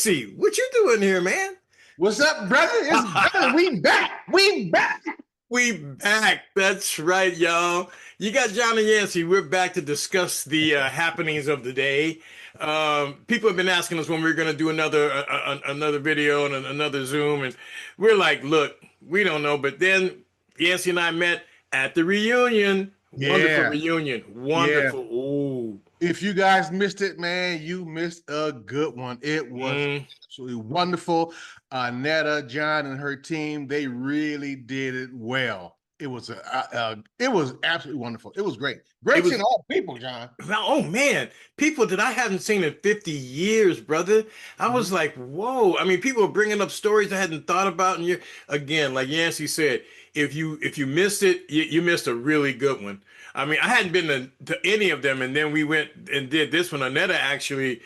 Yancy, what you doing here, man? What's up, brother? It's brother. We back. We back. We back. That's right, y'all. You got John and Yancy. We're back to discuss the happenings of the day. People have been asking us when we're going to do another video and another Zoom, and we're like, look, we don't know. But then Yancy and I met at the reunion. Wonderful Yeah. reunion. Wonderful. Ooh. If you guys missed it, man, you missed a good one. It was absolutely wonderful. Netta, John, and her team, they really did it well. It was absolutely wonderful. It was great. Great seeing all people, John. Oh man, people that I haven't seen in 50 years, brother. I was like, whoa. I mean, people are bringing up stories I hadn't thought about. And again, like Yancy said, if you missed it, you missed a really good one. I mean, I hadn't been to any of them, and then we went and did this one. Anetta actually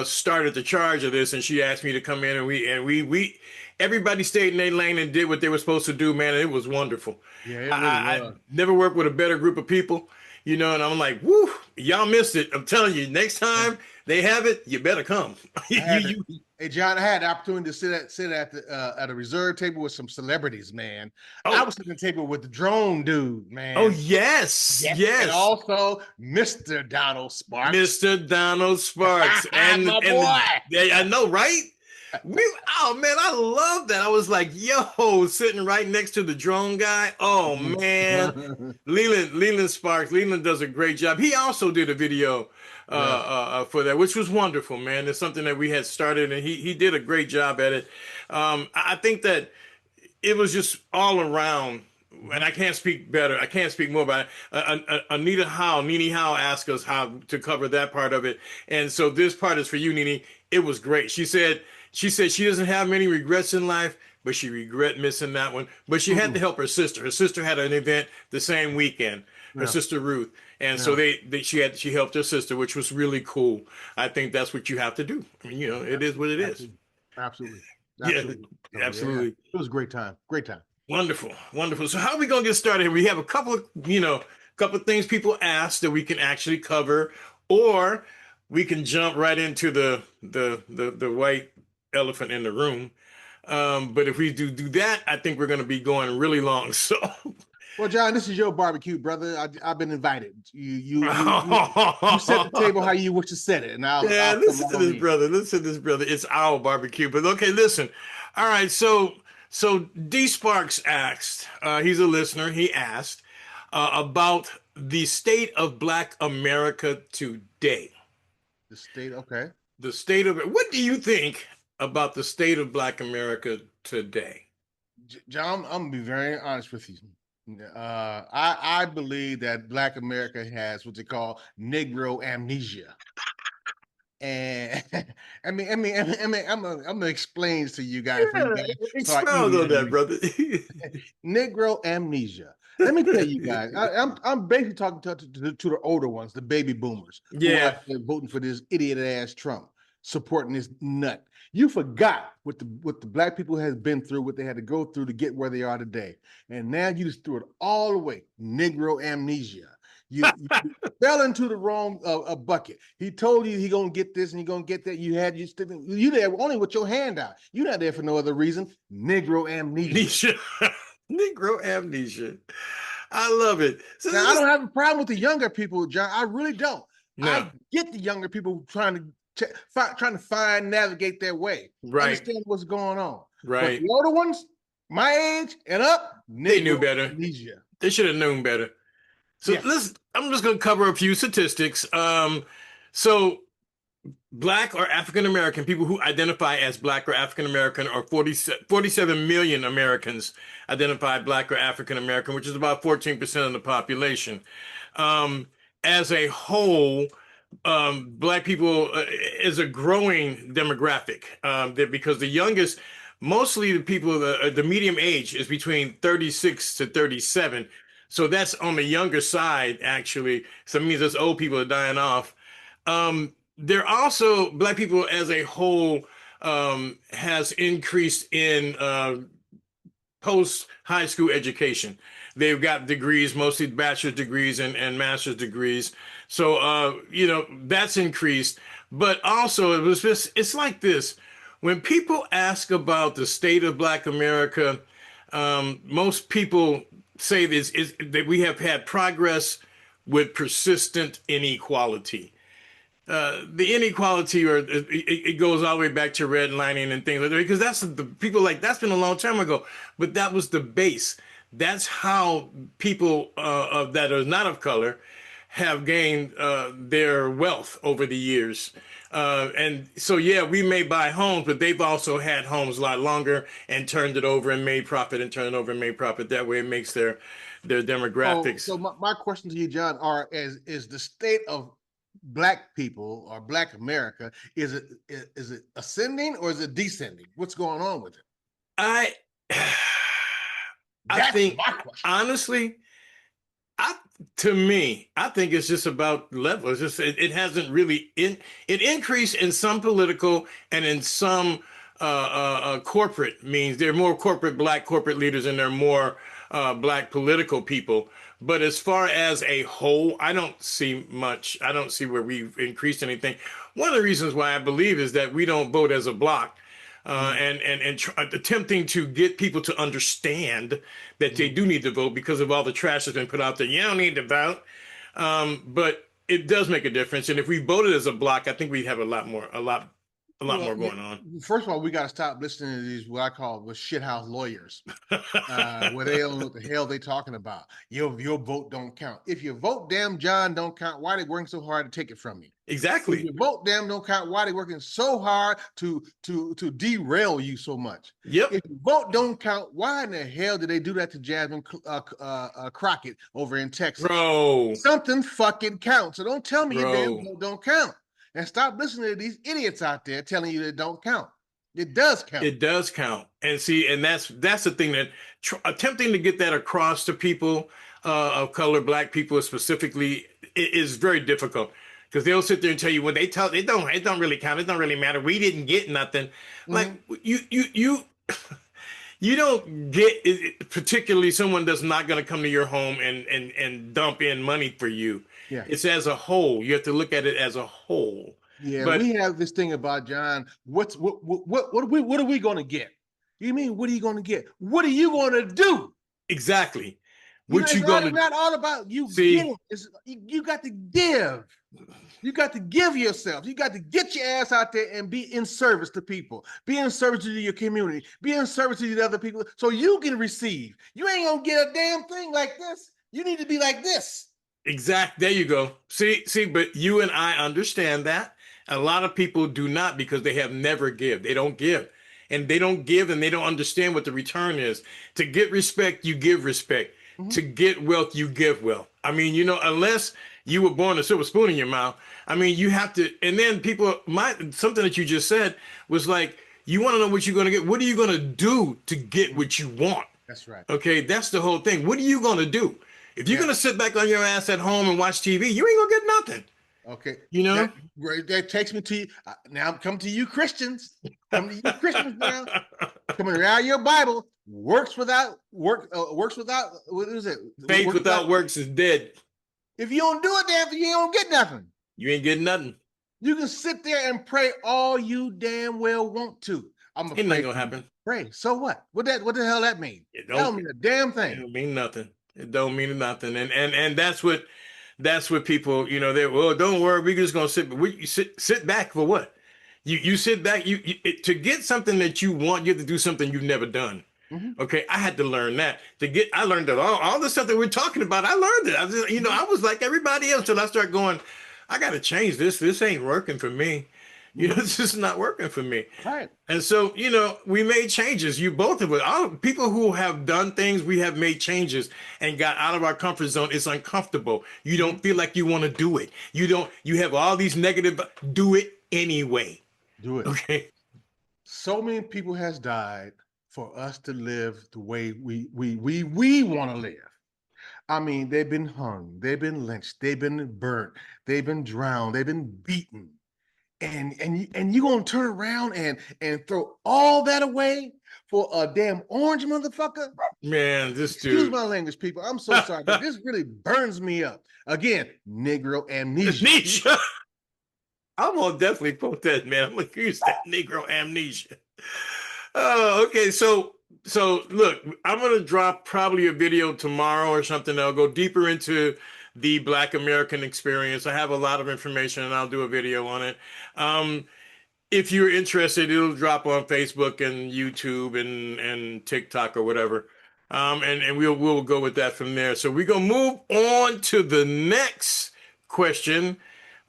started the charge of this, and she asked me to come in, and we everybody stayed in their lane and did what they were supposed to do, man. And it was wonderful. Yeah, it really I never worked with a better group of people, and I'm like, woo, y'all missed it. I'm telling you, next time they have it, you better come. Hey, John, I had the opportunity to sit at a reserve table with some celebrities, man. Oh. I was sitting at the table with the drone dude, man. Oh, yes. And also Mr. Donald Sparks. Mr. Donald Sparks. and my boy. I know, right? Oh, man, I love that. I was like, yo, sitting right next to the drone guy. Oh, man. Leland Sparks. Leland does a great job. He also did a video for that, which was wonderful, man. It's something that we had started, and he did a great job at it. I think that it was just all around, and I can't speak better. I can't speak more about it. Nene Howe asked us how to cover that part of it, and so this part is for you, Nene. It was great. She said she doesn't have many regrets in life, but she regret missing that one. But she had to help her sister. Her sister had an event the same weekend. Her sister Ruth, and so she helped her sister, which was really cool. I think that's what you have to do. I mean, it is what it is. Absolutely. Yeah, absolutely. Yeah. It was a great time. Great time. Wonderful. So how are we gonna get started here? We have a couple of things people ask that we can actually cover, or we can jump right into the white elephant in the room. But if we do that, I think we're going to be going really long. So, well, John, this is your barbecue, brother. I've been invited. You set the table how you wish to set it, and I'll listen to this, brother. Listen to this, brother. It's our barbecue, but okay, listen. All right, so D Sparks asked. He's a listener. He asked about the state of Black America today. The state, okay. The state of it. What do you think about the state of Black America today? John, I'm gonna be very honest with you. I believe that Black America has what they call Negro amnesia, and I'm gonna explain to you guys. Expound on that, brother. Negro amnesia. Let me tell you guys, I'm basically talking to the older ones, the baby boomers. Yeah, who are voting for this idiot ass Trump, supporting this nut. You forgot what the Black people has been through, what they had to go through to get where they are today, and now you just threw it all away. Negro amnesia. You fell into the wrong bucket. He told you he gonna get this and he gonna get that. You there only with your hand out. You're not there for no other reason. Negro amnesia. Negro amnesia. I love it. So now, I don't have a problem with the younger people, John. I really don't. No. I get the younger people trying to navigate their way. Right. Understand what's going on. Right. But the older ones, my age and up, they knew better. Amnesia. They should have known better. So I'm just going to cover a few statistics. So Black or African American people who identify as Black or African American are 47 million Americans identify Black or African American, which is about 14% of the population. As a whole, Black people is a growing demographic because the youngest, mostly the people, the medium age is between 36 to 37. So that's on the younger side, actually. So it means those old people are dying off. There also, Black people as a whole has increased in post-high school education. They've got degrees, mostly bachelor's degrees and master's degrees. So, that's increased. But also, it's like this. when people ask about the state of Black America, most people say this is that we have had progress with persistent inequality. The inequality, or it goes all the way back to redlining and things like that, because that's the people like that's been a long time ago, but that was the base. That's how people that are not of color have gained their wealth over the years. And so, yeah, we may buy homes, but they've also had homes a lot longer and turned it over and made profit and turned it over and made profit. That way, it makes their Oh, demographics. so my question to you, John, are is the state of Black people or Black America, is it ascending or is it descending? What's going on with it? I I That's think my question. honestly, I to me, I think it's just about level. It's just it hasn't really it increased in some political and in some corporate means. There are more corporate black corporate leaders and there are more black political people. But as far as a whole, I don't see much. I don't see where we've increased anything. One of the reasons why I believe is that we don't vote as a block Mhm, attempting to get people to understand that they mhm. do need to vote because of all the trash that's been put out there. You don't need to vote, but it does make a difference. And if we voted as a block, I think we'd have a lot Well, more going on. first of all, we got to stop listening to these what I call the shithouse lawyers, where they don't know what the hell they talking about. Your vote don't count. If your vote, damn John, don't count, why they working so hard to take it from you? If Exactly. your vote, damn, don't count, why they working so hard to derail you so much? Yep. If your vote don't count, why in the hell did they do that to Jasmine Crockett over in Texas? Bro, Something fucking counts. So don't tell me your damn bro. vote don't count. And stop listening to these idiots out there telling you that it don't count. It does count. It does count. And see, and that's the thing that attempting to get that across to people of color, black people specifically, is very difficult because they'll sit there and tell you when they tell it don't really count. It don't really matter. We didn't get nothing. Like Mhm. you don't get particularly someone that's not going to come to your home and dump in money for you. Yeah. It's as a whole. You have to look at it as a whole. Yeah, But we have this thing about John. What are we going to get? You mean what are you going to get? What are you going to do? exactly, You know, what it's you going to not all about you see? getting. You got to give. You got to give yourself. You got to get your ass out there and be in service to people. Be in service to your community. Be in service to the other people so you can receive. You ain't gonna get a damn thing like this. You need to be like this. Exact. There you go. See, but you and I understand that. A lot of people do not because they have never give. They don't give. And they don't give and they don't understand what the return is. To get respect, you give respect. Mhm. To get wealth, you give wealth. I mean, unless you were born a silver spoon in your mouth, I mean, you have to, and then people, something that you just said was like, you want to know what you're going to get. What are you going to do to get what you want? That's right. Okay, that's the whole thing. What are you gonna do? If you're Yeah. gonna sit back on your ass at home and watch TV, you ain't gonna get nothing. Okay. You know? That takes me to you. Now I'm coming to you Christians. Come to you Christians now. Coming around your Bible. Works without work. Works without what is it? Faith Works without. without works is dead. If you don't do it, damn, you don't get nothing. You ain't getting nothing. You can sit there and pray all you damn well want to. I'm gonna Ain't nothing pray gonna for you. happen. Pray. So what? What the hell that mean? It That don't. don't mean a damn It thing. don't mean nothing. It don't mean nothing. And that's what people. They well, don't worry. We're just gonna sit. You sit back for what? You sit back. To get something that you want, you have to do something you've never done. Mhm, Okay, I had to learn that. I learned that all the stuff that we're talking about. I learned it. mhm, I was like everybody else until I started going. I got to change this. This ain't working for me. mhm. It's just not working for me. Right. And so, we made changes. You both of us, all people who have done things, we have made changes and got out of our comfort zone. It's uncomfortable. You Mhm. don't feel like you want to do it. You have all these negative, do it anyway. Do it. Okay. So many people has died for us to live the way we want to live. I mean, they've been hung, they've been lynched, they've been burnt, they've been drowned, they've been beaten. And you gonna turn around and throw all that away for a damn orange motherfucker? Man, this Excuse dude. my language, people. I'm so sorry, but this really burns me up. Again, Negro amnesia. Nisha. I'm gonna definitely quote that, man. I'm gonna use that Negro amnesia. Oh, okay. So look, I'm gonna drop probably a video tomorrow or something that'll go deeper into the Black American experience. I have a lot of information, and I'll do a video on it. Um, if you're interested, it'll drop on Facebook and YouTube and TikTok or whatever. And we'll go with that from there. So we're gonna move on to the next question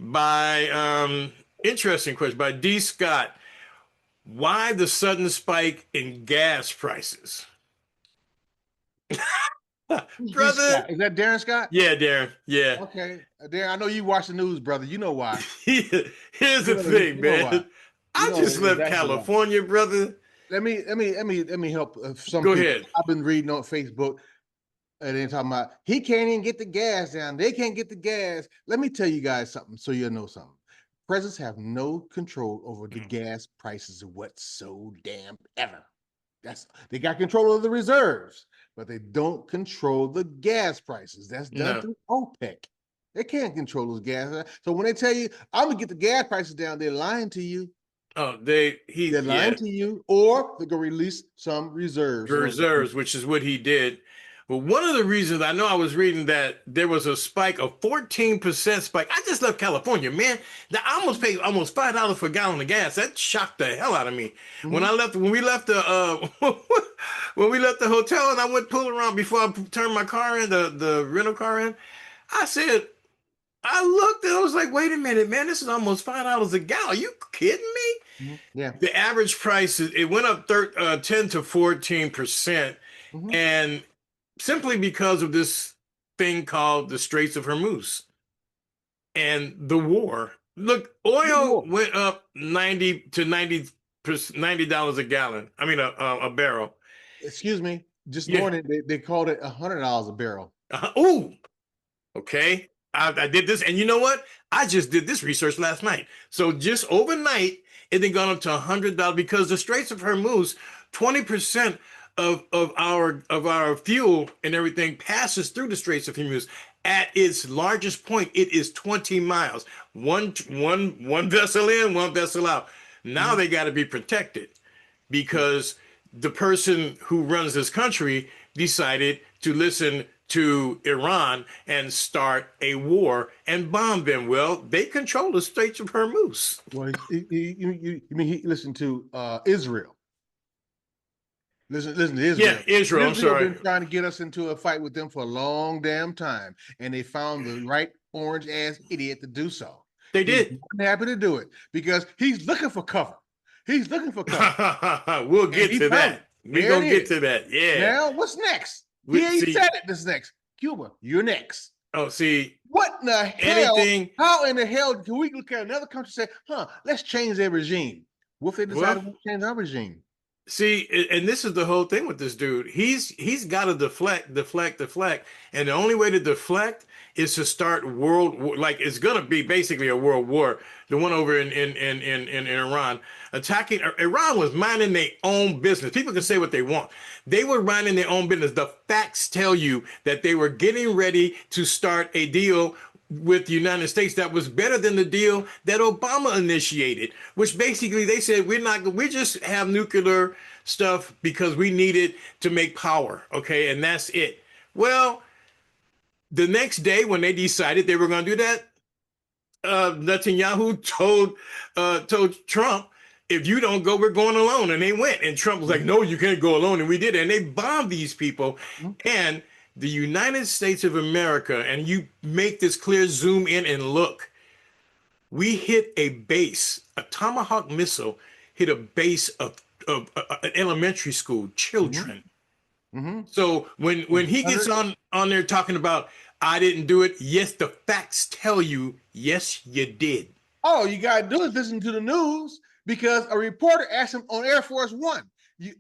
by interesting question by D. Scott. Why the sudden spike in gas prices? Who's D. Brother. Scott? Is that Darren Scott? Yeah, Darren. Yeah. Okay, Darren. I know you watch the news, brother. You know why. Here's the thing, You know why. man. You I know just left exactly why. California, brother. Let me help some Go people. ahead. I've been reading on Facebook and they're talking about he can't even get the gas down. They can't get the gas. Let me tell you guys something so you'll know something. Presidents have no control over the gas prices whatsoever. They got control of the reserves, but they don't control the gas prices. That's done No. through OPEC. They can't control those gas. So when they tell you, I'm gonna get the gas prices down, they're lying to you. Oh, They're lying to you, or they're gonna release some reserves. reserves, which is what he did. But one of the reasons I know I was reading that there was a spike of 14% spike. I just left California, man. I almost paid almost $5 for a gallon of gas. That shocked the hell out of me. Mm-hmm. When we left the when we left the hotel and I went pulling around before I turned my car in, the rental car in, I said, I looked and I was like, wait a minute, man, this is almost $5 a gallon. Are you kidding me? Mm-hmm. Yeah. The average price it went up 10 to 14%, Mm-hmm. and simply because of this thing called the Straits of Hormuz and the war. Look, oil Whoa. went up 90 to 90 $90 a gallon. I mean a barrel. Excuse me. This Yeah. morning they called it $100 a barrel. Ooh, okay. I did this, and you know what? I just did this research last night. So just overnight, it then gone up to $100 because the Straits of Hormuz, 20% of our fuel and everything passes through the Straits of Hormuz. At its largest point, it is 20 miles. One vessel in, one vessel out. Now Mhm. they got to be protected because the person who runs this country decided to listen to Iran and start a war and bomb them. Well, they control the Straits of Hormuz. Well, you mean he listened to Israel? Listen to Yeah, Israel. Israel. I'm Israel sorry. been trying to get us into a fight with them for a long damn time, and they found the right orange ass idiot to do so. They He's did. more than happy to do it because he's looking for cover. He's looking for cover, We'll and get he to found that. it. We're There it gonna get is. to that. Yeah. Now, what's next? He We ain't see. said it. This next, Cuba. You're next. Oh, see. What in the hell? Anything. How in the hell can we look at another country and say, "Huh, let's change their regime"? What if they Well, decided to change our regime? see, and this is the whole thing with this dude. He's got to deflect, and the only way to deflect is to start world war. Like it's gonna be basically a world war. The one over in Iran attacking Iran was minding their own business. People can say what they want. They were minding their own business. The facts tell you that they were getting ready to start a deal with the United States that was better than the deal that Obama initiated, which basically they said we just have nuclear stuff because we need it to make power, okay, and that's it. Well, the next day when they decided they were going to do that, Netanyahu told Trump, "If you don't go, we're going alone," and they went. And Trump was like, "No, you can't go alone," and we did it. And they bombed these people, and the United States of America, and you make this clear, zoom in and look, we hit a base, a Tomahawk missile hit a base of an elementary school Mm-hmm. children. Mm-hmm. So when he gets on there talking about I didn't do it, yes, the facts tell you yes, you did. All you gotta do is listen to the news because a reporter asked him on Air Force One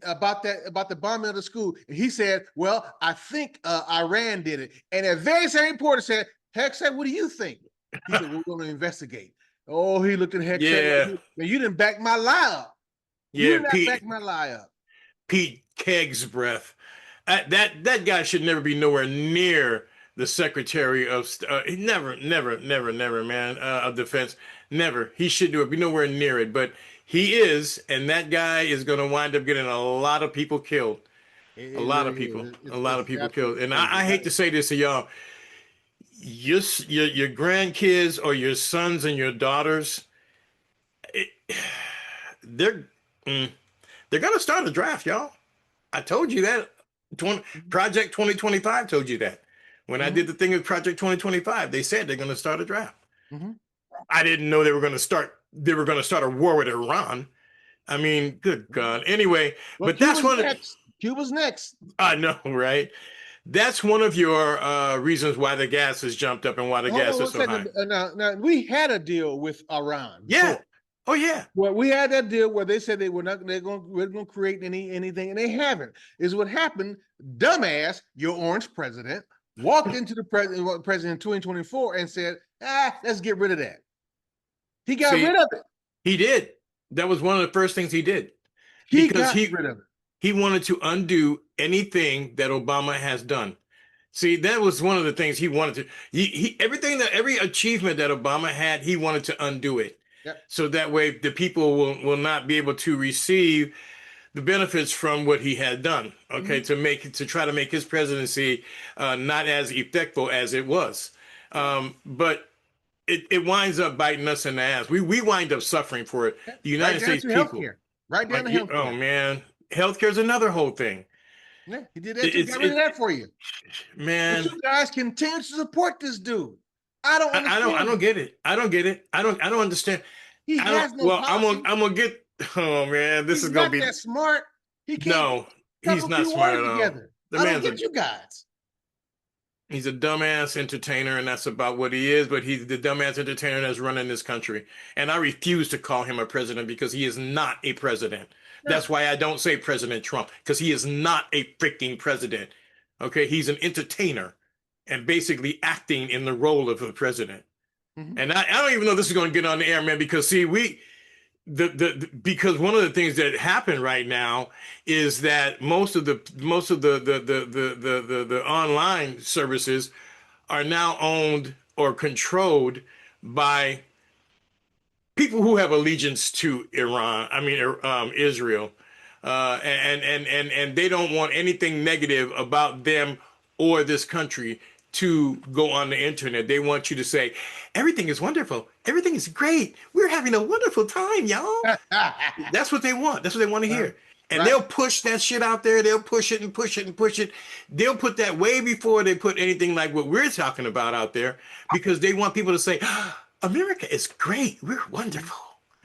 about the bombing of the school, and he said, "Well, I think Iran did it." And a very same reporter said, "Heck said, what do you think?" He said, "We're going to investigate." Oh, he looked at Heck said, Yeah, "You didn't back my lie up. You yeah, did not back my lie up." Pete Keg's breath. That guy should never be nowhere near the Secretary of never, man, of Defense. Never. He should do it. Be nowhere near it. But he is, and that guy is going to wind up getting a lot of people killed. A It lot of really people. is. A lot It's of people killed. absolutely And crazy. I hate to say this to y'all. Your grandkids or your sons and your daughters, it, they're mm, they're going to start a draft, y'all. I told you that. 20, Project 2025 told you that. When I Mm-hmm. did the thing with Project 2025, they said they're going to start a draft. Mm-hmm. I didn't know they were going to start. They were going to start a war with Iran. I mean, good God. Anyway, Well, but that's Cuba's one. next. Cuba's next. I know, right? That's one of your reasons why the gas has jumped up and why the Hold gas on is one so second. high. Now we had a deal with Iran Yeah. before. Oh yeah. Well, we had that deal where they said they were not. We're going to create anything, and they haven't. Is what happened. Dumbass, your orange president walked into the president in 2024 and said, let's get rid of that. He got See, rid of it. he did. That was one of the first things he did He because got he rid of it. he wanted to undo anything that Obama has done. See, that was one of the things he wanted to. Every achievement that Obama had, he wanted to undo it, Yep. so that way the people will not be able to receive the benefits from what he had done. Okay, to try to make his presidency not as effective as it was, but. It winds up biting us in the ass. We wind up suffering for it. The Right United down States to people. healthcare. Right down to Oh healthcare. man, healthcare is another whole thing. Yeah, he did that too. It's Got rid of that for you. But man. you guys continue to support this dude. I don't I understand don't it. get it. I don't get it. I don't understand. He I don't. has no Well, policy. I'm gonna get. Oh man, this He's is gonna not be that smart. He can't no. put He's a not few smart words at all. together. The I don't man's a get you guys. he's a dumbass entertainer, and that's about what he is. But he's the dumbass entertainer that's running this country. And I refuse to call him a president because he is not a president. No. That's why I don't say President Trump, because he is not a freaking president. Okay, he's an entertainer and basically acting in the role of a president. Mhm. And I don't even know this is going to get on the air, man, because see, because one of the things that happen right now is that most of the online services are now owned or controlled by people who have allegiance to Iran. I mean, Israel, and they don't want anything negative about them or this country to go on the internet. They want you to say everything is wonderful, everything is great, we're having a wonderful time, y'all. That's what they want. That's what they want to Right. hear. And Right. they'll push that shit out there. They'll push it and push it and push it. They'll put that way before they put anything like what we're talking about out there because they want people to say, America is great. We're wonderful.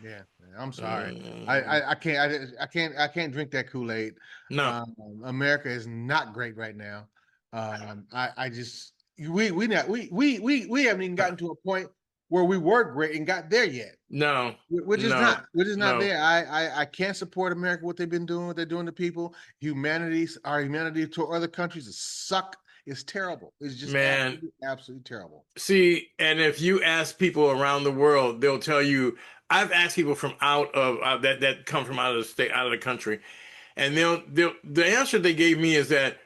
Yeah, I'm sorry. Mm, I can't drink that Kool-Aid. no, America is not great right now. I just we haven't even gotten to a point where we were great and got there yet. no, We're just no, not. We're just not no. there. I can't support America, what they've been doing, what they're doing to people. Our humanity to other countries is suck. It's terrible. It's just Man, absolutely terrible. see, and if you ask people around the world, they'll tell you. I've asked people from out of that come from out of the state, out of the country, and they'll the answer they gave me is that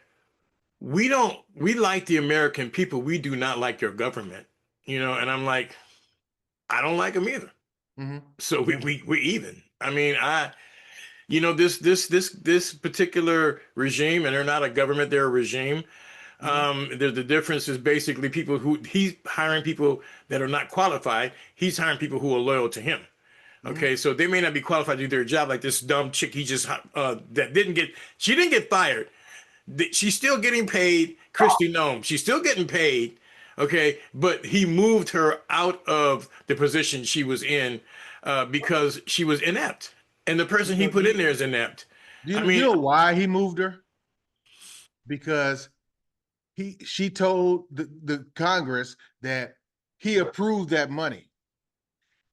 we like the American people. We do not like your government, and I'm like, I don't like them either. Mm-hmm. So we even. I mean, this particular regime, and they're not a government, they're a regime. Mm-hmm. The difference is basically people who he's hiring people that are not qualified. He's hiring people who are loyal to him. Mm-hmm. Okay, so they may not be qualified to do their job, like this dumb chick. She didn't get fired. She's still getting paid. Christy Nome, she's still getting paid. Okay, but he moved her out of the position she was in because she was inept, and the person he put in there is inept. I You mean, know why he moved her? Because she told the Congress that he approved that money,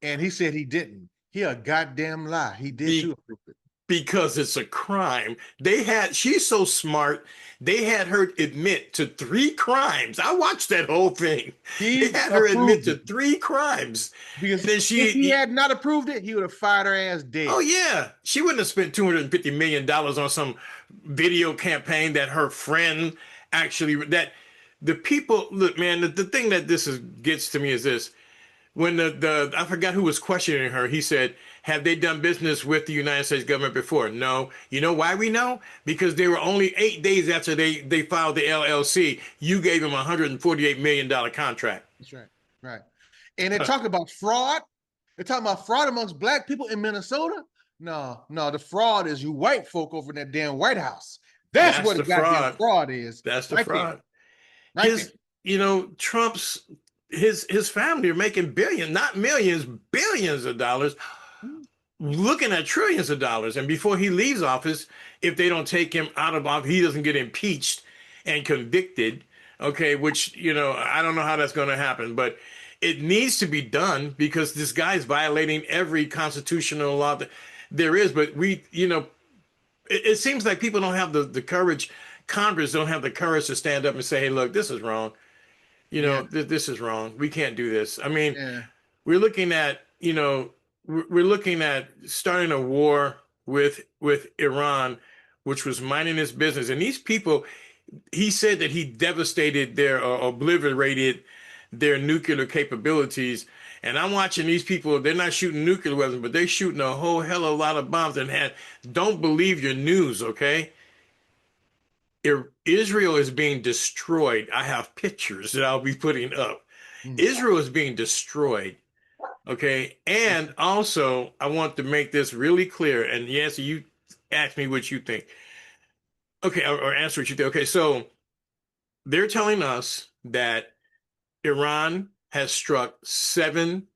and he said he didn't. He a goddamn lie. He did be, too approve it. because it's a crime. She's so smart. They had her admit to 3 crimes. I watched that whole thing. They He had her admit approved to it 3 crimes. because And then if he had not approved it, he would have fired her ass oh dead. yeah, she wouldn't have spent $250 million on some video campaign that her friend actually, the people look, man. The thing that this is gets to me is this: when the I forgot who was questioning her. He said, "Have they done business with the United States government before?" No. You know why we know? Because they were only 8 days after they filed the LLC. You gave them a $148 million contract. That's right. Right. And they're talking about fraud. They're talking about fraud amongst black people in Minnesota. No, no, the fraud is you white folk over in that damn White House. That's That's what the the goddamn fraud. fraud is. That's the Right there. fraud. Right there. Trump's his family are making billions, not millions, billions of dollars, looking at trillions of dollars. And before he leaves office, if they don't take him out of office, he doesn't get impeached and convicted. Okay, which I don't know how that's going to happen, but it needs to be done because this guy's violating every constitutional law that there is. But it seems like people don't have the courage. Congress don't have the courage to stand up and say, "Hey, look, this is wrong. Yeah. This is wrong. We can't do this." I mean, Yeah. we're looking at, we're looking at starting a war with Iran, which was minding its business. And these people, he said that he devastated their or obliterated their nuclear capabilities. And I'm watching these people, they're not shooting nuclear weapons, but they're shooting a whole hell of a lot of bombs and don't believe your news, okay? Israel is being destroyed. I have pictures that I'll be putting up. Mm. Israel is being destroyed. Okay. And also, I want to make this really clear. And yes, you ask me what you think. Okay. Or answer what you think. Okay. So they're telling us that Iran has struck seven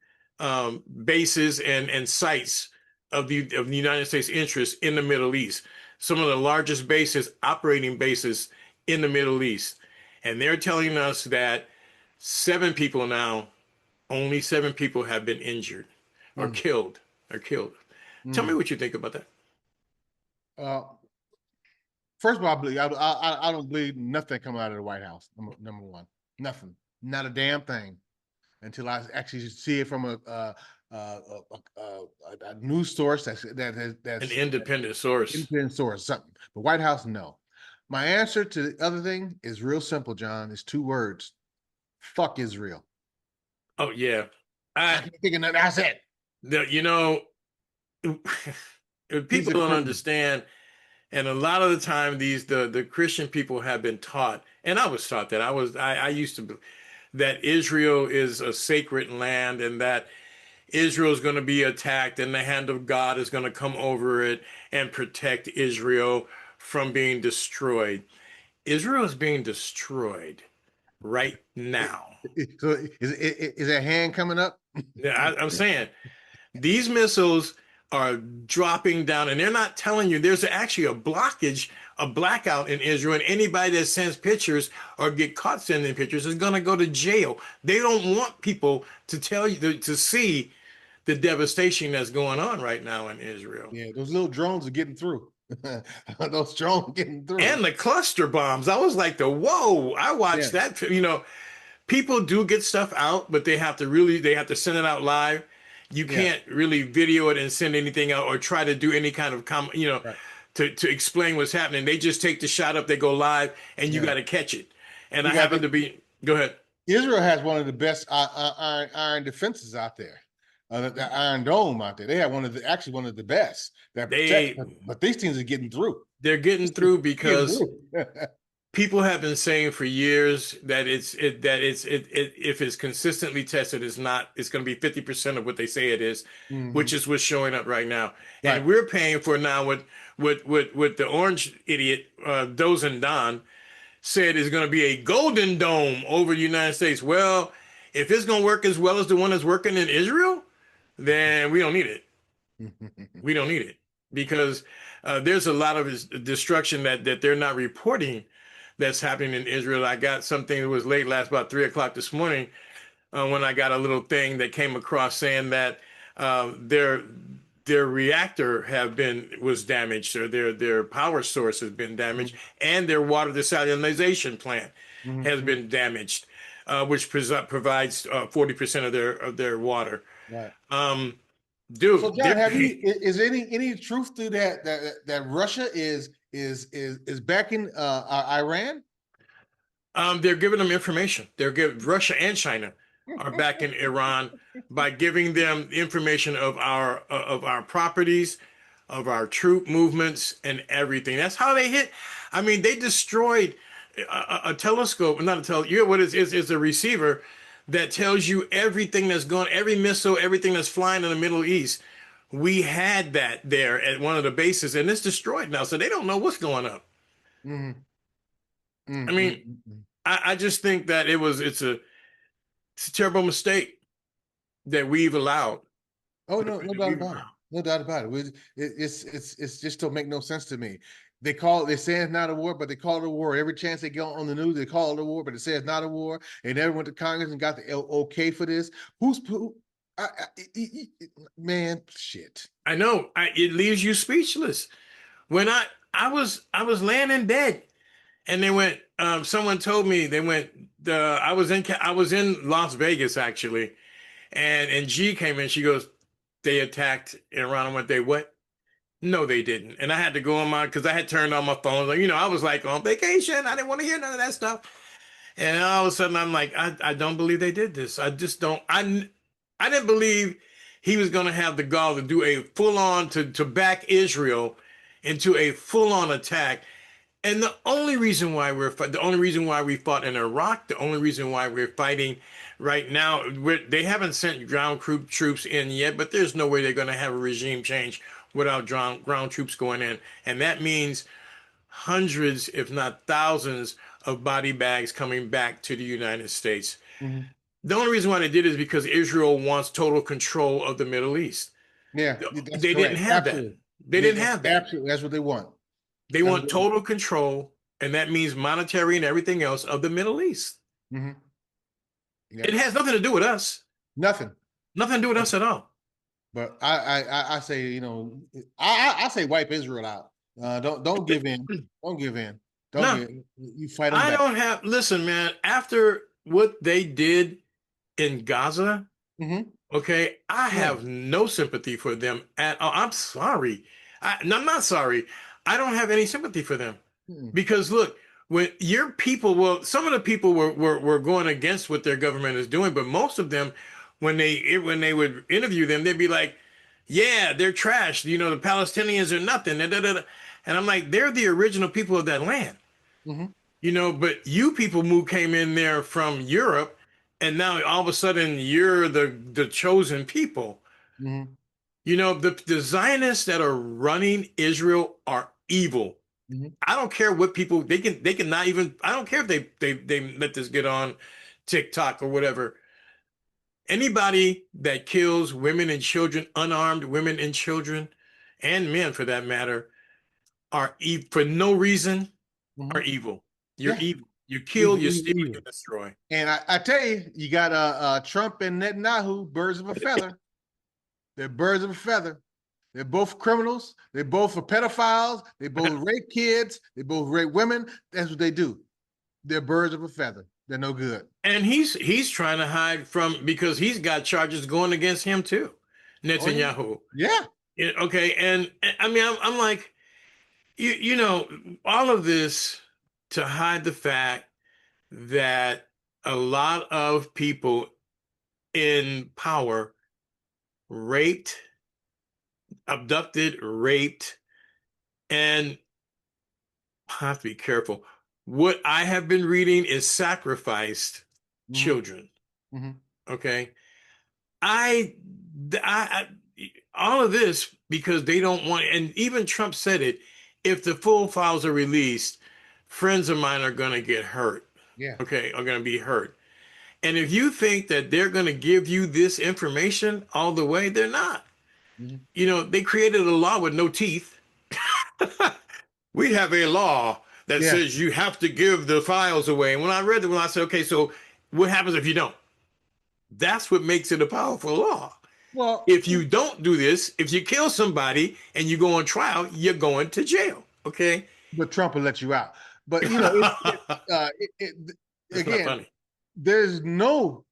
bases and sites of the United States interests in the Middle East. Some of the largest bases, operating bases in the Middle East. And they're telling us that seven people now, only seven people have been injured or Mm. killed or killed. Tell me Mm. what you think about that. Uh, First of all, I don't believe nothing coming out of the White House. Number one, nothing, not a damn thing, until I actually see it from a news source An that's independent source. independent source, something. The White House, no. My answer to the other thing is real simple, John. It's two words: fuck Israel. Oh yeah. I I can't think of nothing. That's it. the, you know Piece people of don't criminal. understand, and a lot of the time the Christian people have been taught, and I was taught that I used to that Israel is a sacred land and that Israel is going to be attacked and the hand of God is going to come over it and protect Israel from being destroyed. Israel is being destroyed right now. So is that hand coming up? Yeah, I'm saying these missiles are dropping down, and they're not telling you there's actually a blockage, a blackout in Israel, and anybody that sends pictures or get caught sending pictures is going to go to jail. They don't want people to tell you to see the devastation that's going on right now in Israel. Yeah, those little drones are getting through. Those drones getting through. And the cluster bombs. I was like, whoa, I Yeah, watched that. People do get stuff out, but they have to send it out live. You yeah, can't really video it and send anything out or try to do any kind of right. to explain what's happening. They just take the shot up, they go live, and you Yeah. got to catch it. And You I got happen to be, go ahead. Israel has one of the best iron defenses out there. The Iron Dome out there. They have one of the best that protect. They But these things are getting through. they're getting These things through are getting because through. people have been saying for years that if it's consistently tested, it's going to be 50% of what they say it is, which Mhm. is what's showing up right now. Right. And we're paying for now what the orange idiot Dozen Don said is going to be a golden dome over the United States. Well, if it's going to work as well as the one that's working in Israel, then we don't need it. We don't need it because there's a lot of destruction that they're not reporting that's happening in Israel. I got something that was late last about 3 o'clock this morning when I got a little thing that came across saying that their reactor was damaged or their power source has been damaged and their water desalination plant has Mhm. been damaged, which provides 40% of their water. Right. Um, So, dude, John, they're have paying. you is any truth to that Russia is backing Iran? They're giving them information. They're giving Russia and China are backing Iran by giving them information of our properties, of our troop movements, and everything. That's how they hit. I mean, they destroyed a telescope, not a telescope. You know what is a receiver that tells you everything that's going, every missile, everything that's flying in the Middle East. We had that there at one of the bases, and it's destroyed now, so they don't know what's going on. Mhm. I mean, Mm. I just think that it's a terrible mistake that we've allowed. Oh That no, no doubt we've about it. allowed. No doubt about it. It's just don't make no sense to me. They say it's not a war, but they call it a war. Every chance they get on the news, they call it a war, but they say it's not a war. They never went to Congress and got the okay for this. Who man, shit. I know it leaves you speechless. When I was laying in bed, and they went. Someone told me they went. I was in Las Vegas actually, and G came in. She goes, they attacked Iran. I went, they what? No, they didn't. And I had to go on my because I had turned on my phone. Like, I was like on vacation. I didn't want to hear none of that stuff. And all of a sudden, I'm like, I don't believe they did this. I just don't. I didn't believe he was going to have the gall to do a full on to back Israel into a full on attack. And the only reason why the only reason why we fought in Iraq, the only reason why we're fighting right now, they haven't sent ground troops in yet, but there's no way they're going to have a regime change without ground troops going in, and that means hundreds, if not thousands, of body bags coming back to the United States. Mhm. The only reason why they did it is because Israel wants total control of the Middle East. Yeah, that's They didn't correct. have that. Absolutely. They didn't That's have that. absolutely that's what they want. They That's want what total control, and that means monetary and everything else of the Middle East. hmm Yeah. It has nothing to do with us. Nothing. Nothing to do with us at all. But I say, I say wipe Israel out. Don't give in. Don't give in. Don't No, give. You fight them I back. don't have. Listen, man. After what they did in Gaza, Hmm. okay, I Yeah. have no sympathy for them at all. I'm sorry. No, I'm not sorry. I don't have any sympathy for them Mm-mm. because look, when your people, well, some of the people were going against what their government is doing, but most of them, when they would interview them, they'd be like, "Yeah, they're trash. The Palestinians are nothing." Da, da, da, da. And I'm like, they're the original people of that land. Hmm. But you people who came in there from Europe, and now all of a sudden you're the chosen people. Hmm. The Zionists that are running Israel are evil. Hmm. I don't care what people they can not even. I don't care if they let this get on TikTok or whatever. Anybody that kills women and children, unarmed women and children, and men for that matter, for no reason Hmm. are evil. You're Yeah. evil. You kill, Evil, you evil, steal, you evil. destroy. And I tell you, you got Trump and Netanyahu, birds of a feather. They're birds of a feather. They're both criminals. They both are pedophiles. They both rape kids. They both rape women. That's what they do. They're birds of a feather. They're no good. And he's trying to hide from because he's got charges going against him too, Oh yeah. Netanyahu. Yeah. Okay, and I mean I'm like all of this to hide the fact that a lot of people in power raped, abducted, raped, and I have to be careful. What I have been reading is sacrificed Hmm. children. Hmm. Okay, I, I, all of this because they don't want, and even Trump said it. If the full files are released, friends of mine are going to get hurt. Yeah. Okay, are going to be hurt. And if you think that they're going to give you this information all the way, they're not. Hmm. They created a law with no teeth. We have a law that Yeah. says you have to give the files away. And when I read it, when I said, okay, so what happens if you don't? That's what makes it a powerful law. Well, If you don't do this, if you kill somebody and you go on trial, you're going to jail. Okay. but Trump will let you out. But That's not again, funny. there's no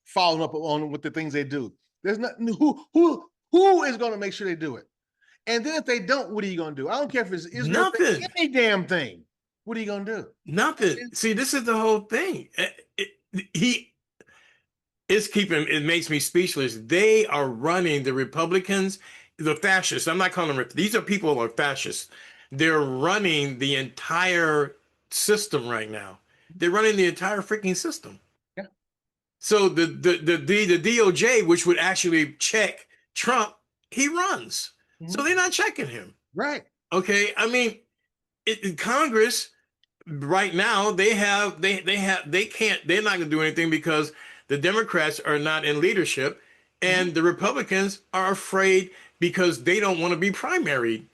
following up on with the things they do. There's not who is going to make sure they do it. And then if they don't, what are you going to do? I don't care if it's Israel, Nothing. any damn thing. What are you gonna do? Nothing. See, this is the whole thing. He is keeping, it makes me speechless. They are running the Republicans, the fascists. I'm not calling them, these are people who are fascists. They're running the entire system right now. They're running the entire freaking system. Yeah. So the DOJ, which would actually check Trump, he runs. So Mhm. they're not checking him. Right. Okay. I mean, in Congress right now they can't, they're not going to do anything because the Democrats are not in leadership Mhm. and the Republicans are afraid because they don't want to be primaried.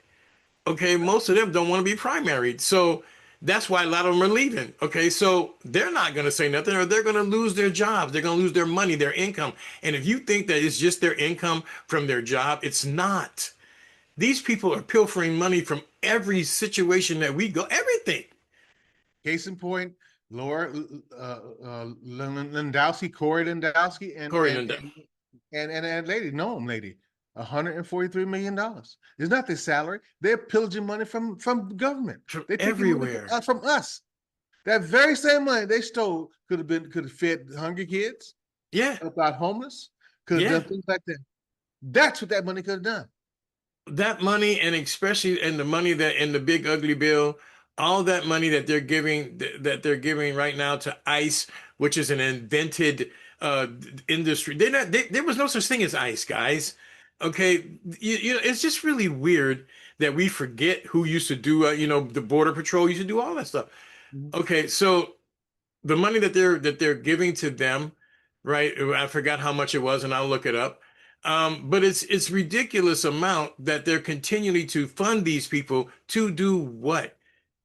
Okay, most of them don't want to be primaried. So that's why a lot of them are leaving. Okay, so they're not going to say nothing or they're going to lose their jobs. They're going to lose their money, their income. And if you think that it's just their income from their job, it's not. These people are pilfering money from every situation that we go, everything. Case in point, Laura Landowski, Corey Landowski, Corey Lindo, and lady, Noam lady, $143 million. It's not their salary. They're pillaging money from government. from They're taking money everywhere. from us. That very same money they stole could have fed hungry kids, Yeah, helped out homeless, could have yeah. done things like that. That's what that money could have done. That money, and especially in the money that in the big ugly bill, all that money that they're giving right now to ICE, which is an invented uh industry. There was no such thing as ICE, guys. Okay, it's just really weird that we forget who used to do the border patrol used to do all that stuff. Mhm. Okay, so the money that they're giving to them, right? I forgot how much it was, and I'll look it up. But it's ridiculous amount that they're continually to fund these people to do what?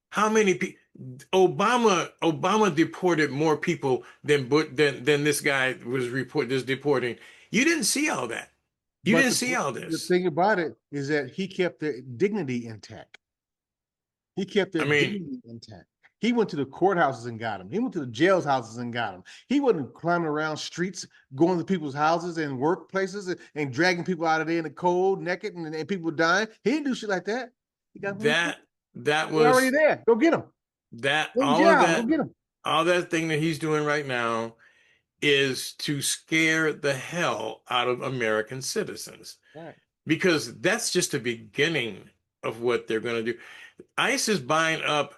How many people? Obama deported more people than this guy this deporting. You didn't see all that. You But didn't see all the this. thing about it is that he kept their dignity intact. He kept their I mean, dignity intact. He went to the courthouses and got them. He went to the jails houses and got them. He wasn't climbing around streets, going to people's houses and workplaces and dragging people out of there in the cold, naked, and people dying. He didn't do shit like that. He got them. that that They're already was there. Go get them. that Go jail. Go get them. all that thing that he's doing right now is to scare the hell out of American citizens Right. because that's just the beginning of what they're going to do. ICE is buying up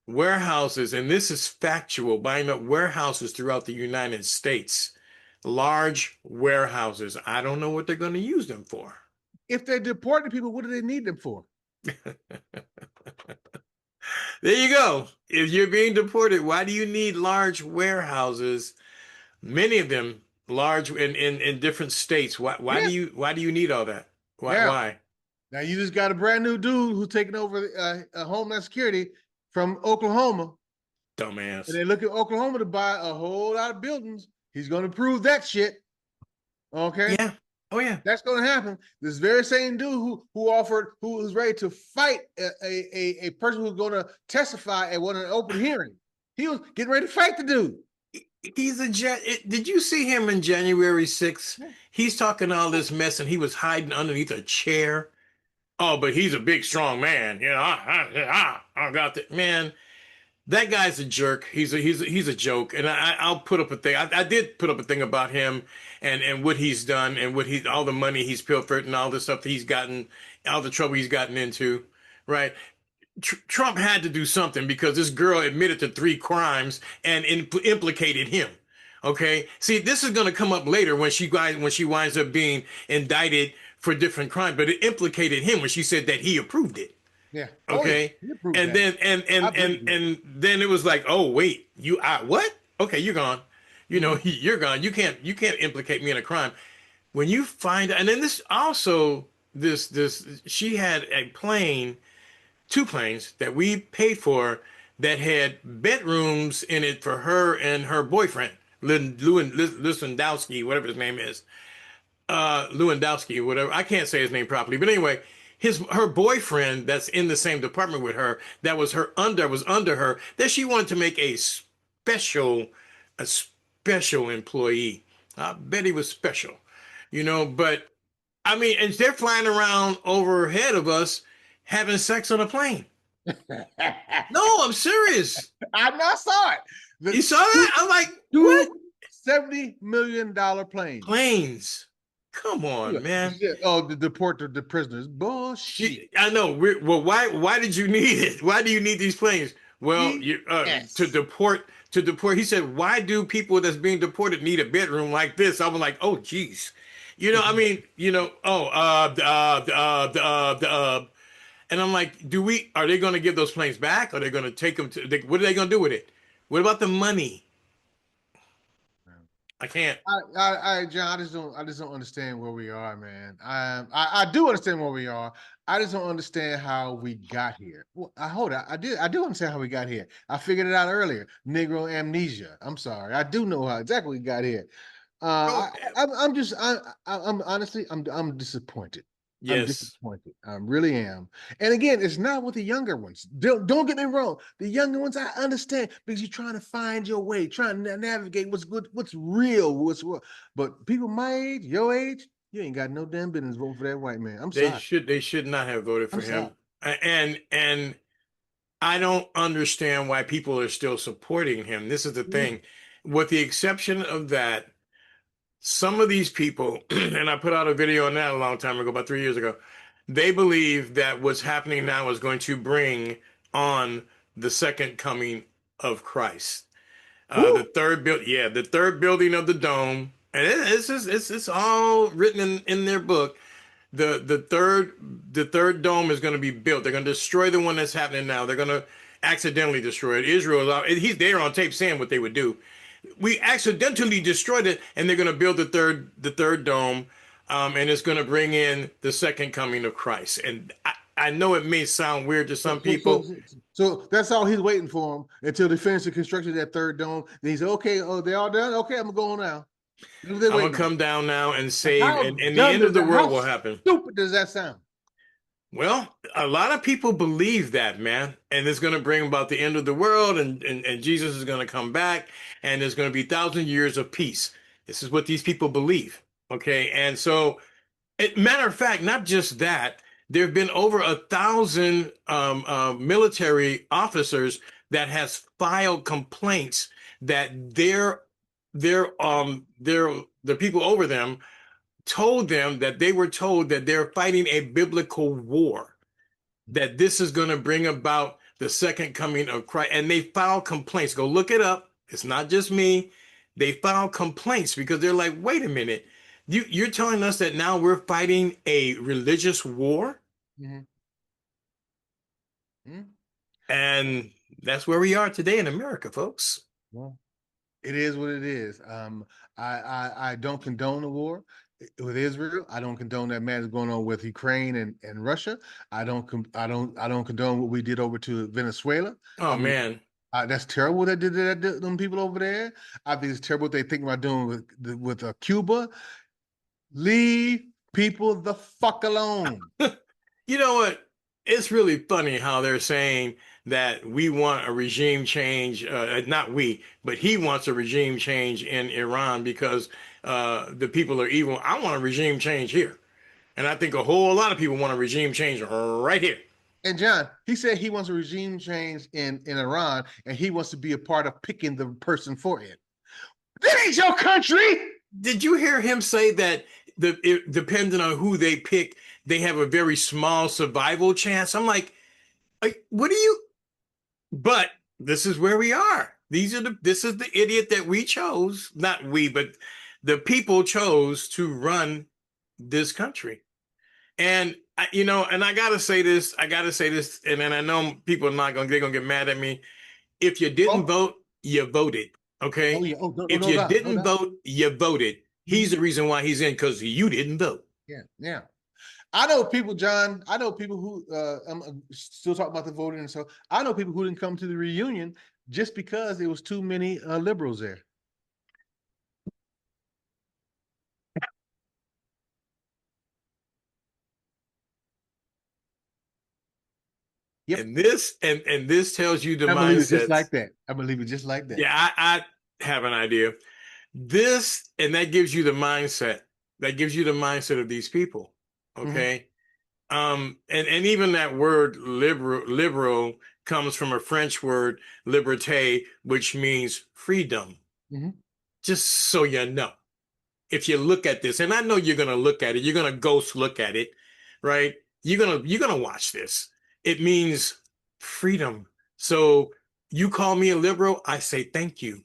warehouses, and this is factual, buying up warehouses throughout the United States, large warehouses. I don't know what they're going to use them for. If they're deporting people, what do they need them for? There you go. If you're being deported, why do you need large warehouses? Many of them large in different states. Yeah. Why do you need all that? Now, Why? now you just got a brand new dude who's taking over Homeland Security from Oklahoma, and Dumbass. they look at Oklahoma to buy a whole lot of buildings. He's going to prove that shit. Okay, Yeah. Oh yeah. that's going to happen. This very same dude who was ready to fight a person who's going to testify at an open hearing. He was getting ready to fight the dude. He's a jet. Did you see him in January 6th? Yeah. He's talking all this mess and he was hiding underneath a chair. Oh, but he's a big, strong man. I got that man. That guy's a jerk. He's a joke. And I'll put up a thing. I did put up a thing about him and what he's done and all the money he's pilfered and all the stuff that he's gotten, all the trouble he's gotten into. Right. Trump had to do something because this girl admitted to 3 crimes and implicated him. Okay, see, this is going to come up later when she winds up being indicted for different crimes, but it implicated him when she said that he approved it. Yeah. Oh yeah. Okay, You prove and that. then I believe you. and then it was like, oh wait, what? Okay, you're gone. You know, Mhm. you're gone. You can't implicate me in a crime. When you find, and then this also this she had a plane, 2 planes that we paid for that had bedrooms in it for her and her boyfriend, Lewandowski, whatever his name is, Lewandowski, whatever. I can't say his name properly, but anyway, her boyfriend that's in the same department with her, that was under her, that she wanted to make a special employee. I bet he was special, but I mean, and they're flying around overhead of us having sex on a plane. No, I'm serious. I saw it. You The saw that? I'm like, what? two $70 million planes. Planes. Come Yeah. on, man. Oh, to deport the prisoners. Bullshit. I know. Well, why did you need it? Why do you need these planes? Well, you Yes. to deport. He said, why do people that's being deported need a bedroom like this? I was like, oh, geez. I mean, and I'm like, are they going to give those planes back? Are they going to take them what are they going to do with it? What about the money? I can't. John, I just don't understand where we are, man. I do understand where we are. I just don't understand how we got here. Well, I do understand how we got here. I figured it out earlier. Negro amnesia. I'm sorry. I do know how exactly we got here. Oh, I'm just, I'm honestly, I'm disappointed. I'm yes. disappointed. I really am. And again, it's not with the younger ones. Don't get me wrong. The younger ones, I understand because you're trying to find your way, trying to navigate what's good, what's real, what's what. But people my age, your age, you ain't got no damn business voting for that white man. I'm sorry. They should not have voted I'm for sorry. him. And I don't understand why people are still supporting him. This is the thing. With the exception of that, some of these people, and I put out a video on that a long time ago, about 3 years ago, they believe that what's happening now is going to bring on the second coming of Christ. Woo! The third building of the dome, and it's all written in their book. The third dome is going to be built. They're going to destroy the one that's happening now. They're going to accidentally destroy it. Israel, he's there on tape saying what they would do. We accidentally destroyed it, and they're going to build the third dome, and it's going to bring in the second coming of Christ. And I know it may sound weird to So, some so, so, people. so that's all he's waiting for him until they finish the construction of that third dome. Then he said, "Okay, oh, they all done. Okay, I'm gonna go on now." That's what they're I'm gonna waiting on. come down now and save, How and the dumb end does of the that? How world will happen. stupid does that sound? Well, a lot of people believe that, man, and it's going to bring about the end of the world, and Jesus is going to come back, and there's going to be 1,000 years of peace. This is what these people believe. Okay, and so, matter of fact, not just that, there have been over 1,000 military officers that has filed complaints that the people over them told them that they were told that they're fighting a biblical war, that this is going to bring about the second coming of Christ. And they file complaints. Go look it up. It's not just me. They file complaints because they're like, wait a minute. You're telling us that now we're fighting a religious war? Mm-hmm. Mm-hmm. And that's where we are today in America, folks. Well, it is what it is. I don't condone the war with Israel. I don't condone that madness going on with Ukraine and Russia. I don't condone what we did over to Venezuela. Oh, I mean, man. that's terrible that did that to them people over there. I think it's terrible what they think about doing with Cuba. Leave people the fuck alone. You know what? It's really funny how they're saying that we want a regime change. Not we, but he wants a regime change in Iran because the people are evil. I want a regime change here. And I think a whole lot of people want a regime change right here. And John, he said he wants a regime change in Iran, and he wants to be a part of picking the person for it. That ain't your country. Did you hear him say that depending on who they pick, they have a very small survival chance? I'm like, what do you? But this is where we are. This is the idiot that we chose, not we, but the people chose to run this country. And and I gotta say this, and then I know people are not they're gonna get mad at me. If you didn't Oh, vote, you voted. oh Okay. yeah. Oh, no, If no you doubt, no didn't doubt. vote, you voted. He's Mhm. the reason why he's in because you didn't vote. Yeah, yeah. I know people, John. I know people who I'm still talking about the voting, and so I know people who didn't come to the reunion just because there was too many liberals there. Yep, And this tells you the I believe it just mindsets. like that. I believe it just like that. Yeah, I have an idea. This and that gives you the mindset. That gives you the mindset of these people. Hmm. Okay. And even that word liberal comes from a French word, liberté, which means freedom. Mhm. Just so you know, if you look at this, and I know you're gonna look at it, you're gonna ghost look at it, right? You're gonna watch this. It means freedom. So you call me a liberal, I say thank you.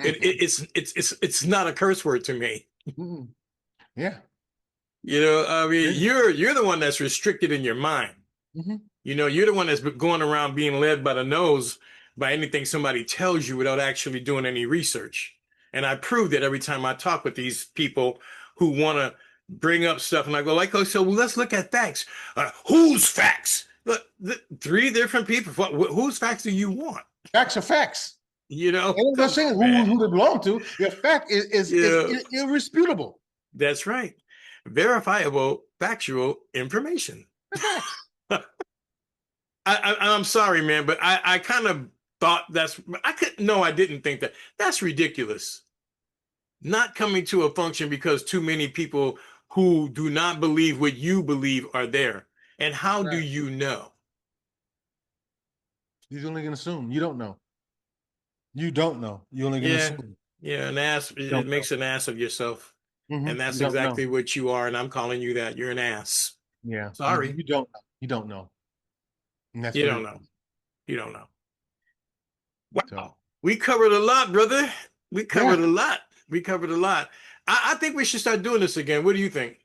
It's not a curse word to me. Yeah. You know, I mean, Yeah. you're the one that's restricted in your mind. Mhm. You know, you're the one that's going around being led by the nose by anything somebody tells you without actually doing any research. And I prove that every time I talk with these people who want to bring up stuff, and I go like, "Oh, so well, let's look at facts. Whose facts? Look, three different people. Whose facts do you want? Facts are facts. You know, And I'm not come saying on, man. who they belong to. The fact is Yeah, irresputable. that's right. Verifiable, factual information. The facts. I'm sorry, man, but I kind of thought I could no, I didn't think that. That's ridiculous. Not coming to a function because too many people who do not believe what you believe are there. And That's how do right. you know? You're only gonna assume. You don't know. You don't know. You're only gonna Yeah, assume. yeah, an ass. You It don't know. makes an ass of yourself, and You that's don't know. exactly what you are. And I'm calling you that. You're an ass. Yeah. Sorry, You don't know. You don't know. And that's you what don't it know. is. You don't know. So Wow, we covered a lot, brother. We yeah. covered a lot. We covered a lot. I think we should start doing this again. What do you think?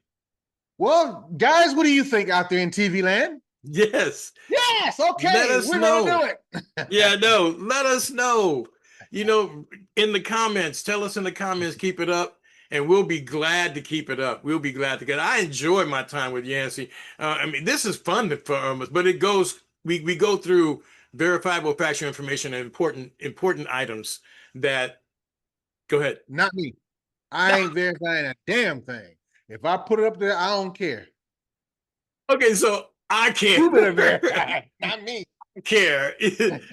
Well, guys, what do you think out there in TV land? Yes. Yes, Let okay, us we're gonna know. do it. Yeah, no, let us know. You know, in the comments, tell us in the comments, keep it up, and we'll be glad to keep it up. We'll be glad to get. I enjoy my time with Yancy. I mean, this is fun for us, but it goes. We go through verifiable factual information and important items that. Go ahead. Not me. I ain't verifying a damn thing. If I put it up there, I don't care. Okay, so I You better care. verify it, not me. Care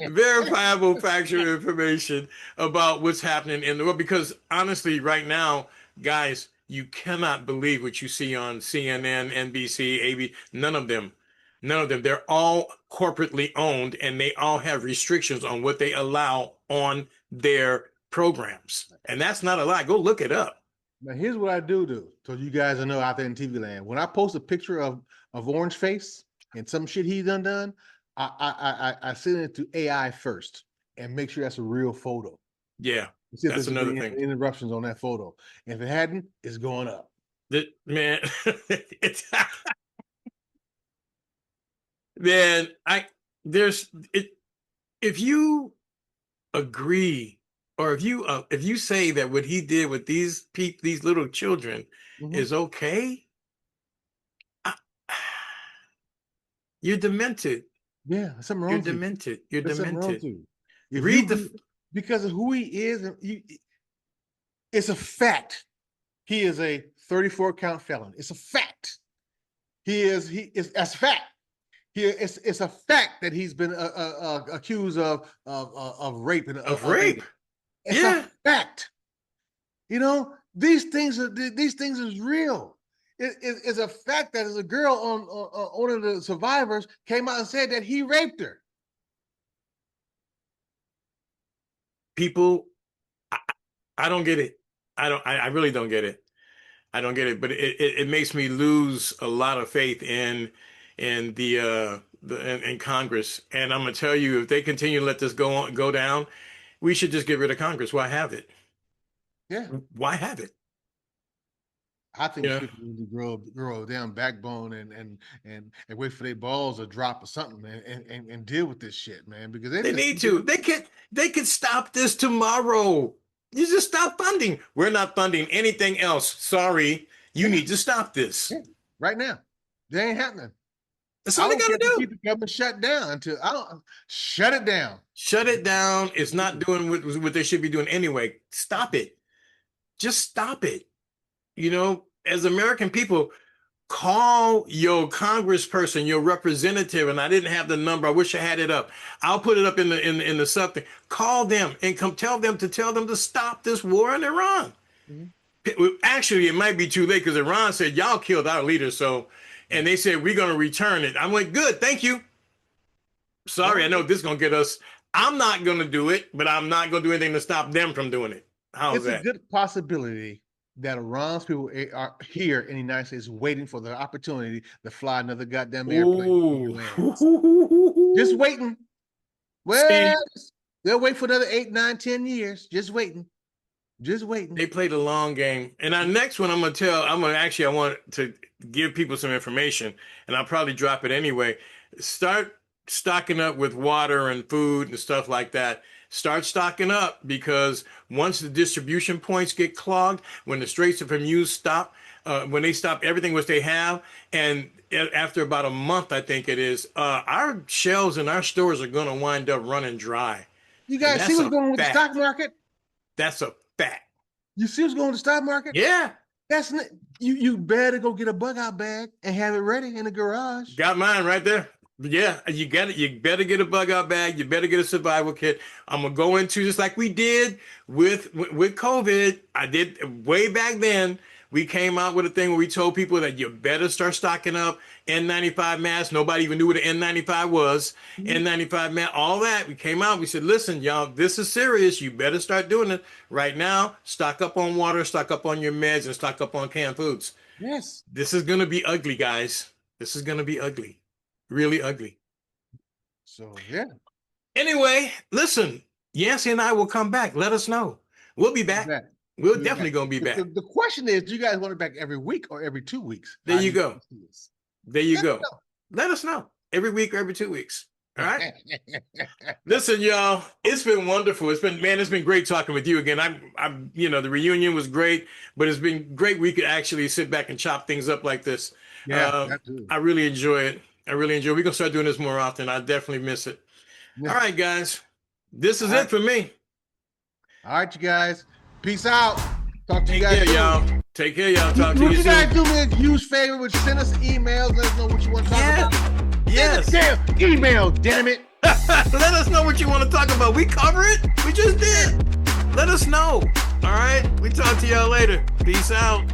verifiable factual information about what's happening in the world, because honestly right now, guys, you cannot believe what you see on CNN, NBC, AB. None of them, they're all corporately owned, and they all have restrictions on what they allow on their programs, and that's not a lie. Go look it up. Now here's what I do, so you guys will know out there in TV land. When I post a picture of Orange Face and some shit he done, I send it to AI first and make sure that's a real photo. Yeah, See if that's there's another any thing. interruptions on that photo. If it hadn't, it's going up. Man, it's man, I there's it if you agree, or if you say that what he did with these little children Mhm. is okay, I, you're demented. Yeah, there's something You're wrong to you. demented. You're There's something wrong demented. to you. If Read the because of who he is, it's a fact. He is a 34 count felon. It's a fact. He is that's a fact. It's a fact that he's been accused of rape and of rape. underage. It's a Yeah, fact. These things is real. It's a fact that as a girl on one of the survivors came out and said that he raped her. people. I, I don't get it. I don't. I really don't get it. I don't get it. But it makes me lose a lot of faith in in Congress. And I'm gonna tell you, if they continue to let this go down, we should just get rid of Congress. Why have it? Yeah, Why have it? I think Yeah, people need to grow a damn backbone and wait for their balls to drop or something, man, and deal with this shit, man, because they they just need to. They can stop this tomorrow. You just stop funding. We're not funding anything else. Sorry. You yeah, need to stop this. yeah, right now. They ain't happening. That's I all they don't care gotta if you do. keep the government shut down until I don't shut it down. Shut it down. It's not doing what they should be doing anyway. Stop it. Just stop it. As American people, call your congressperson, your representative, and I didn't have the number. I wish I had it up. I'll put it up in the something. Call them and come tell them to stop this war in Iran. Mhm. Actually, it might be too late because Iran said y'all killed our leader, so and they said, we're going to return it. I went, good, thank you. Sorry, I know this is going to get us. I'm not going to do it, but I'm not going to do anything to stop them from doing it. How's It's that? a good possibility that Iran's people are here in the United States waiting for the opportunity to fly another goddamn airplane. Just waiting. Well, they'll wait for another 8, 9, 10 years. Just waiting. Just waiting. They played a long game. And our next one, I want to give people some information, and I'll probably drop it anyway. Start stocking up with water and food and stuff like that. Start stocking up, because once the distribution points get clogged, when the Straits of Hormuz stop, when they stop everything which they have, and after about a month, I think it is, our shelves in our stores are going to wind up running dry. You guys see what's going on with the stock market? That's a fact. You see what's going on with the stock market? Yeah. That's not, you better go get a bug out bag and have it ready in the garage. Got mine right there. Yeah, you got it. You better get a bug out bag. You better get a survival kit. I'm gonna go into, just like we did with COVID. I did way back then. We came out with a thing where we told people that you better start stocking up N95 masks. Nobody even knew what an N95 was. N95 mask, all that. We came out. We said, listen, y'all, this is serious. You better start doing it right now. Stock up on water, stock up on your meds, and stock up on canned foods. Yes. This is gonna be ugly, guys. This is gonna be ugly. Really ugly. So, yeah. Anyway, listen, Yancy and I will come back. Let us know. We'll be back. We're definitely going to be back. The question is, do you guys want it back every week or every 2 weeks? There you go. There you go. Let us know. Every week or every 2 weeks. All right. Listen, y'all, it's been wonderful. It's been great talking with you again. I'm the reunion was great, but it's been great. We could actually sit back and chop things up like this. Yeah, I really enjoy it. We're going to start doing this more often. I definitely miss it. Yeah. All right, guys. This is it for me. All right, you guys. Peace out. Talk to you guys. Take care, y'all. Take care, y'all. Talk to you soon. You guys do me a huge favor, which send us emails. Let us know what you want to talk about. Yes. Damn email, damn it. Let us know what you want to talk about. We cover it. We just did. Let us know. All right. We talk to y'all later. Peace out.